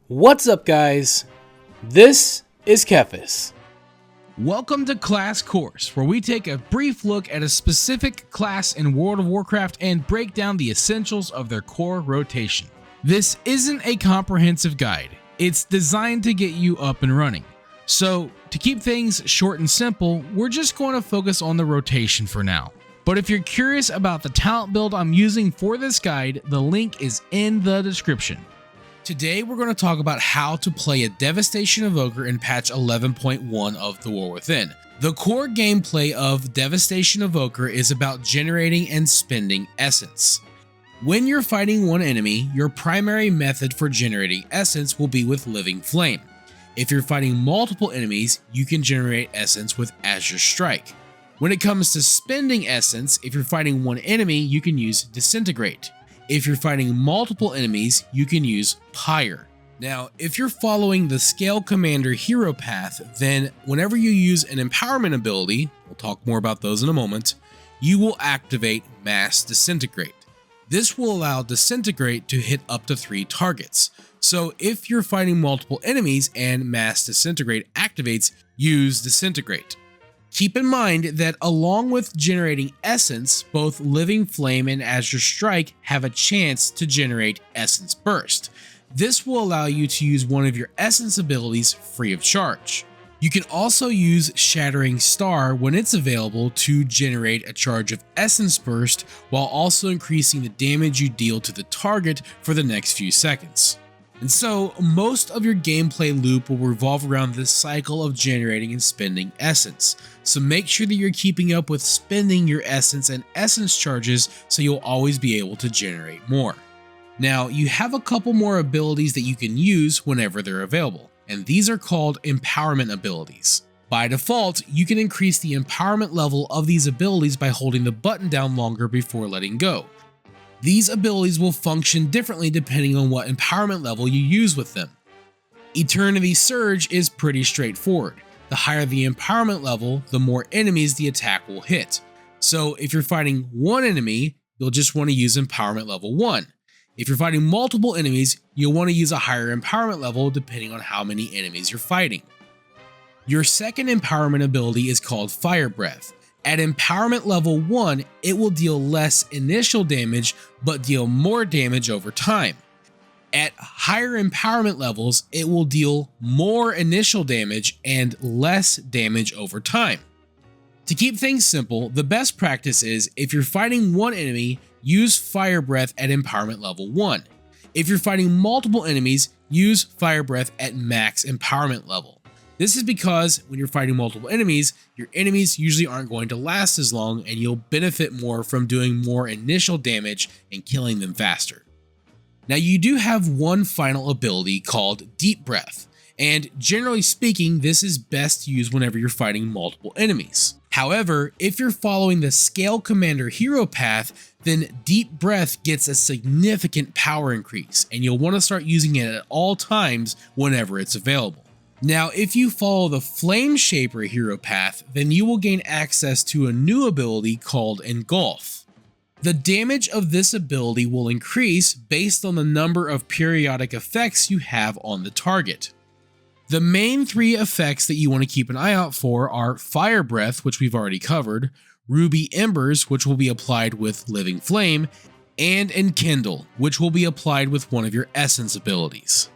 What's up, guys? This is TheKephas. Welcome to Class Course, where we take a brief look at a specific class in World of Warcraft and break down the essentials of their core rotation. This isn't a comprehensive guide, it's designed to get you up and running. So, to keep things short and simple, we're just going to focus on the rotation for now. But if you're curious about the talent build I'm using for this guide, the link is in the description. Today we're going to talk about how to play a Devastation Evoker in patch 11.1 of The War Within. The core gameplay of Devastation Evoker is about generating and spending essence. When you're fighting one enemy, your primary method for generating essence will be with Living Flame. If you're fighting multiple enemies, you can generate essence with Azure Strike. When it comes to spending essence, if you're fighting one enemy, you can use Disintegrate. If you're fighting multiple enemies, you can use Pyre. Now, if you're following the Scalecommander hero path, then whenever you use an empowerment ability, we'll talk more about those in a moment, you will activate Mass Disintegrate. This will allow Disintegrate to hit up to 3 targets. So if you're fighting multiple enemies and Mass Disintegrate activates, use Disintegrate. Keep in mind that along with generating essence, both Living Flame and Azure Strike have a chance to generate Essence Burst. This will allow you to use one of your essence abilities free of charge. You can also use Shattering Star when it's available to generate a charge of Essence Burst while also increasing the damage you deal to the target for the next few seconds. And so, most of your gameplay loop will revolve around this cycle of generating and spending essence. So make sure that you're keeping up with spending your essence and essence charges so you'll always be able to generate more. Now, you have a couple more abilities that you can use whenever they're available, and these are called empowerment abilities. By default, you can increase the empowerment level of these abilities by holding the button down longer before letting go. These abilities will function differently depending on what empowerment level you use with them. Eternity Surge is pretty straightforward. The higher the empowerment level, the more enemies the attack will hit. So if you're fighting one enemy, you'll just want to use empowerment level 1. If you're fighting multiple enemies, you'll want to use a higher empowerment level depending on how many enemies you're fighting. Your second empowerment ability is called Fire Breath. At empowerment level 1, it will deal less initial damage, but deal more damage over time. At higher empowerment levels, it will deal more initial damage and less damage over time. To keep things simple, the best practice is, if you're fighting one enemy, use Fire Breath at empowerment level 1. If you're fighting multiple enemies, use Fire Breath at max empowerment level. This is because when you're fighting multiple enemies, your enemies usually aren't going to last as long and you'll benefit more from doing more initial damage and killing them faster. Now, you do have one final ability called Deep Breath, and generally speaking, this is best used whenever you're fighting multiple enemies. However, if you're following the Scalecommander hero path, then Deep Breath gets a significant power increase, and you'll want to start using it at all times whenever it's available. Now, if you follow the Flameshaper hero path, then you will gain access to a new ability called Engulf. The damage of this ability will increase based on the number of periodic effects you have on the target. The main 3 effects that you want to keep an eye out for are Fire Breath, which we've already covered, Ruby Embers, which will be applied with Living Flame, and Enkindle, which will be applied with one of your essence abilities.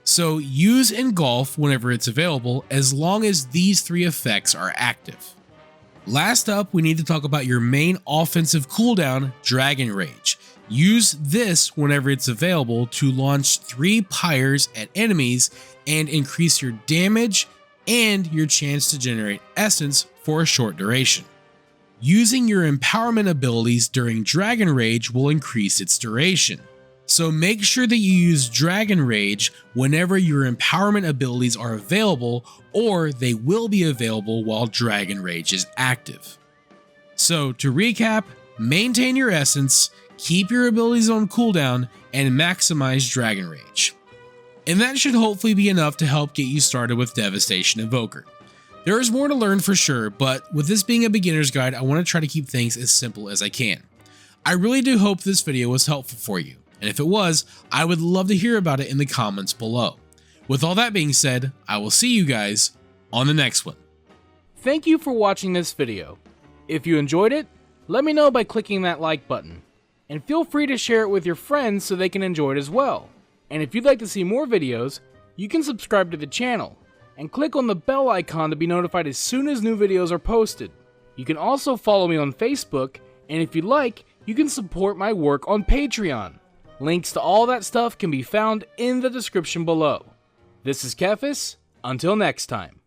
So use Engulf whenever it's available, as long as these 3 effects are active. Last up, we need to talk about your main offensive cooldown, Dragon Rage. Use this whenever it's available to launch 3 pyres at enemies and increase your damage and your chance to generate essence for a short duration. Using your empowerment abilities during Dragon Rage will increase its duration. So make sure that you use Dragon Rage whenever your empowerment abilities are available, or they will be available while Dragon Rage is active. So to recap, maintain your essence, keep your abilities on cooldown, and maximize Dragon Rage. And that should hopefully be enough to help get you started with Devastation Evoker. There is more to learn for sure, but with this being a beginner's guide, I want to try to keep things as simple as I can. I really do hope this video was helpful for you. And if it was, I would love to hear about it in the comments below. With all that being said, I will see you guys on the next one. Thank you for watching this video. If you enjoyed it, let me know by clicking that like button. And feel free to share it with your friends so they can enjoy it as well. And if you'd like to see more videos, you can subscribe to the channel and click on the bell icon to be notified as soon as new videos are posted. You can also follow me on Facebook, and if you'd like, you can support my work on Patreon. Links to all that stuff can be found in the description below. This is TheKephas. Until next time.